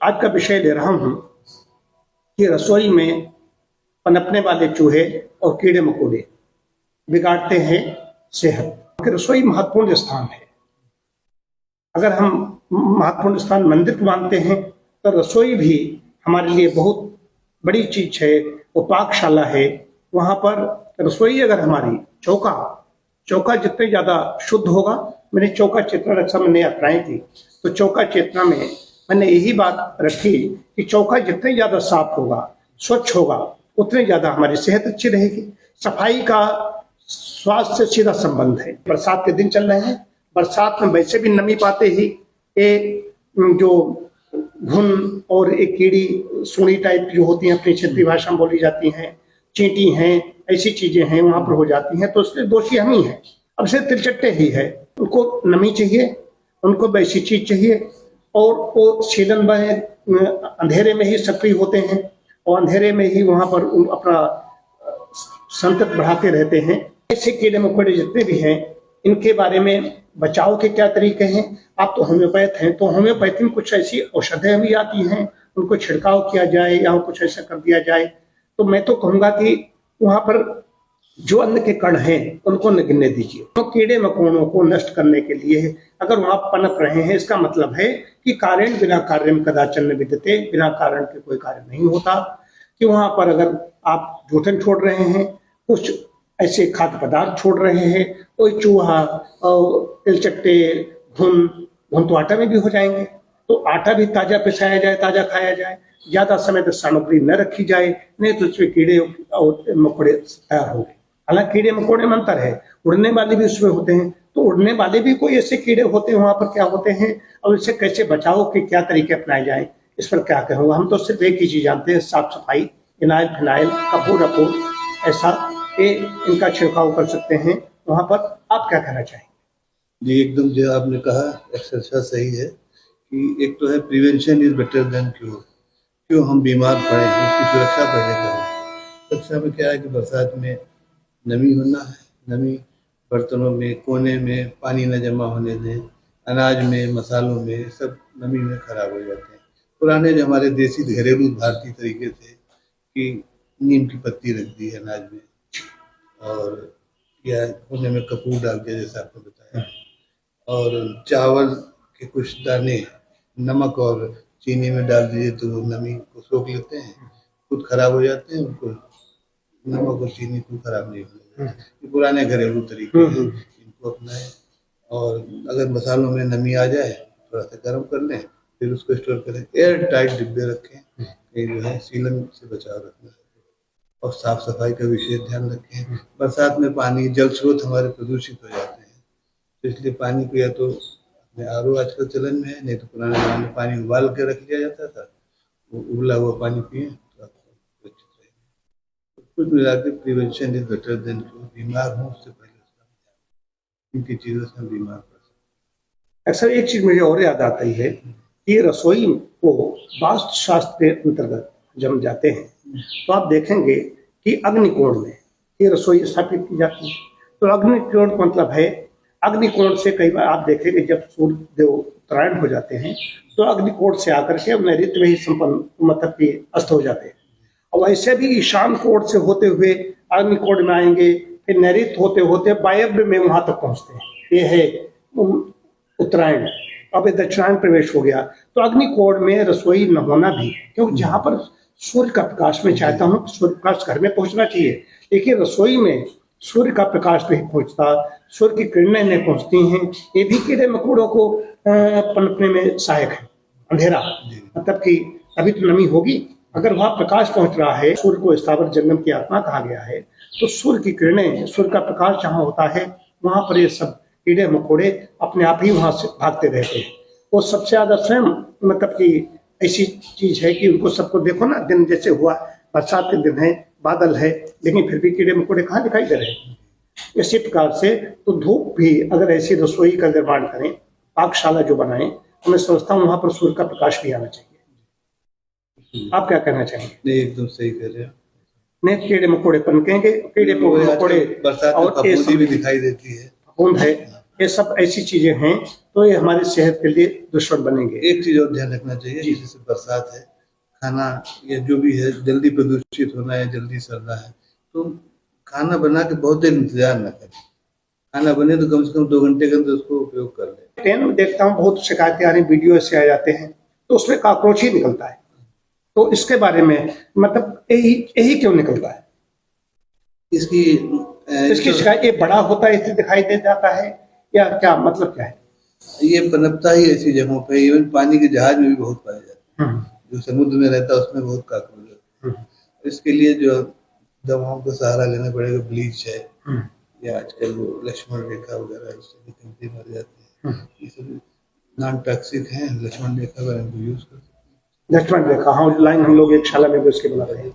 आज का विषय ले रहा हूं कि रसोई में पनपने वाले चूहे और कीड़े मकोड़े बिगाड़ते हैं सेहत। रसोई महत्वपूर्ण स्थान है। अगर हम महत्वपूर्ण स्थान मंदिर को मानते हैं तो रसोई भी हमारे लिए बहुत बड़ी चीज है। वो पाकशाला है। वहां पर रसोई अगर हमारी चौका जितने ज्यादा शुद्ध होगा, मैंने चौका चेतना रक्षा मैंने अपनाई थी, तो चौका चेतना में मैंने यही बात रखी कि चौका जितने ज्यादा साफ होगा, स्वच्छ होगा, उतने ज्यादा हमारी सेहत अच्छी रहेगी। सफाई का स्वास्थ्य से सीधा संबंध है। बरसात के दिन चल रहे हैं, बरसात में वैसे भी नमी पाते ही एक जो घुन और एक कीड़ी सूढ़ी टाइप जो होती हैं, अपनी क्षेत्रीय भाषा में बोली जाती हैं, चींटी हैं, ऐसी चीजें हैं वहां पर हो जाती हैं, तो उसके दोषी हम ही हैं। अब से तिलचट्टे ही है, उनको नमी चाहिए, उनको वैसी चीज चाहिए, और वो सीलन में अंधेरे में ही सक्रिय होते हैं और अंधेरे में ही वहां पर अपना संतत बढ़ाते रहते हैं। ऐसे कीड़े मकोड़े जितने भी हैं, इनके बारे में बचाव के क्या तरीके हैं। आप तो होम्योपैथ हैं, तो होम्योपैथी में कुछ ऐसी औषधें भी आती हैं, उनको छिड़काव किया जाए या कुछ ऐसा कर दिया जाए। तो मैं तो कहूंगा कि वहां पर जो अन्न के कण हैं उनको न गिनने दीजिए। तो कीड़े मकोड़ों को नष्ट करने के लिए अगर वहां पनप रहे हैं, इसका मतलब है कि कारण बिना कार्य में कदाचन न विद्यते, बिना कारण के कोई कार्य नहीं होता। कि वहां पर अगर आप जूठन छोड़ रहे हैं, कुछ ऐसे खाद्य पदार्थ छोड़ रहे हैं, कोई चूहा और तिलचट्टे घुन तो आटा में भी हो जाएंगे। तो आटा भी ताजा पिसाया जाए, ताजा खाया जाए, ज्यादा समय तक सामग्री न रखी जाए, नहीं तो उसमें कीड़े और मकोड़े तैयार होंगे। हालांकि कीड़े मकोड़े में अंतर है, उड़ने वाले भी उसमें होते हैं, तो उड़ने वाले भी कोई ऐसे कीड़े होते हैं, वहां पर क्या होते हैं और इससे कैसे बचाव के क्या तरीके अपनाए जाए, इस पर क्या कहूँगा। हम तो सिर्फ एक ही चीज जानते हैं, साफ सफाई, इनाइल फिनाइल कपूर ऐसा इनका छिड़काव कर सकते हैं वहां पर। आप क्या कहना चाहेंगे? जी, एकदम जो आपने कहा एक्सरसाइज सही है कि एक तो है prevention is better than cure. क्यों हम बीमार पड़े हैं, उसकी सुरक्षा पहले करें। सुरक्षा में क्या है कि बरसात में नमी होना है, नमी बर्तनों में, कोने में पानी न जमा होने दें, अनाज में, मसालों में, सब नमी में खराब हो जाते हैं। पुराने जो हमारे देसी घरेलू भारतीय तरीके थे कि नीम की पत्ती रख दी अनाज में और या कोने में कपूर डाल के, जैसा आपने बताया, और चावल के कुछ दाने नमक और चीनी में डाल दीजिए तो वो नमी को सोख लेते हैं, खुद खराब हो जाते हैं, उनको नमक और चीनी को खराब नहीं होने देते। ये पुराने घरेलू तरीके हैं, इनको अपनाएं। और अगर मसालों में नमी आ जाए थोड़ा सा गर्म कर लें, फिर उसको स्टोर करें, एयर टाइट डिब्बे रखें, ये जो है सीलन से बचाव रखना है। और साफ सफाई का विशेष ध्यान रखें। बरसात में पानी, जल स्रोत हमारे प्रदूषित हो जाते हैं, तो इसलिए पानी को या तो आरओ आजकल चलन में है, नहीं तो पुराने जमाने में पानी उबाल के रख लिया जाता था, वो उबला हुआ पानी पिए तो आपको सुरक्षित रहेगा। कुछ मिला के prevention is better than cure. बीमार हों उससे पहले उसका इनकी चीजों से हम बीमार पड़ सकते हैं। अक्सर एक चीज मुझे और याद आती है कि रसोई को वास्तुशास्त्र के अंतर्गत जब हम जाते हैं तो आप देखेंगे कि अग्निकोण में ये रसोई स्थापित की जाती है। तो अग्निकोण का मतलब है, अग्निकोण से कई बार आप देखेंगे जब सूर्य देव उत्तरायण हो जाते हैं तो अग्निकोण से आकर के नैऋत्य में ही संपन्न मतलब कि अस्त हो जाते हैं। और वैसे भी ईशान कोण से होते हुए अग्निकोण में आएंगे, फिर नैऋत्य होते होते वायव्य में वहां तक पहुंचते हैं। ये है उत्तरायण। अब ये दक्षिणायन प्रवेश हो गया, तो अग्निकोण में रसोई न होना भी, क्योंकि जहां पर सूर्य का प्रकाश में चाहता हूँ, सूर्य प्रकाश घर में पहुंचना चाहिए, लेकिन रसोई में सूर्य का प्रकाश नहीं पहुंचता, सूर्य की किरणें नहीं पहुंचती हैं। ये भी कीड़े मकोड़ों को पनपने में सहायक है। अंधेरा मतलब कि अभी तो नमी होगी, अगर वहां प्रकाश पहुंच रहा है, सूर्य को स्थावर जंगम की आत्मा कहा गया है, तो सूर्य की किरणें, सूर्य का प्रकाश जहां होता है वहां पर ये सब कीड़े मकोड़े अपने आप ही वहां से भागते रहते हैं। वो सबसे ज्यादा स्वयं मतलब कि ऐसी चीज है कि उनको सबको देखो ना, दिन जैसे हुआ, बरसात के दिन है, बादल है, लेकिन फिर भी कीड़े मकोड़े कहाँ दिखाई दे रहे हैं। इसी प्रकार से तो धूप भी, अगर ऐसी रसोई का निर्माण करें, पाकशाला जो बनाएं, तो मैं समझता हूँ वहां पर सूर्य का प्रकाश भी आना चाहिए। आप क्या कहना चाहेंगे? नहीं, एकदम सही कह रहे हैं। नहीं, कीड़े मकोड़े पनकेंगे, कीड़े मकोड़े बरसात में फफूंदी भी दिखाई देती है, फफूंद है, ये सब ऐसी चीजें हैं, तो ये हमारी सेहत के लिए दुश्मन बनेंगे। एक चीज और ध्यान रखना चाहिए, जैसे बरसात है, खाना या जो भी है जल्दी प्रदूषित होना है, जल्दी सड़ना है, तो खाना बना के बहुत देर इंतजार न करें। खाना बने तो कम से कम 2 घंटे के अंदर उसको उपयोग कर लें। ट्रेन में देखता हूँ बहुत शिकायतें आ रही, वीडियो ऐसे आ जाते हैं, तो उसमें कॉकरोच ही निकलता है। तो इसके बारे में मतलब यही क्यों निकलता है? इसकी इसकी शिकायत ये बड़ा होता है इसलिए दिखाई दे जाता है, या क्या मतलब क्या है? ये पनपता ही ऐसी जगहों पे, इवन पानी के जहाज में भी बहुत पाया जाता है। जो समुद्र में रहता है उसमें बहुत काकरोच होते हैं। इसके लिए जो दवाओं का सहारा लेना पड़ेगा, ब्लीच है या आजकल वो लक्ष्मण रेखा वगैरह, इससे निकलते मर जाते हैं। ये सब नॉन टॉक्सिक है, लक्ष्मण रेखा का यूज कर सकते हैं। लक्ष्मण रेखा, हाँ, लाइन हम लोग एक शाला में भी उसके बनाते हैं।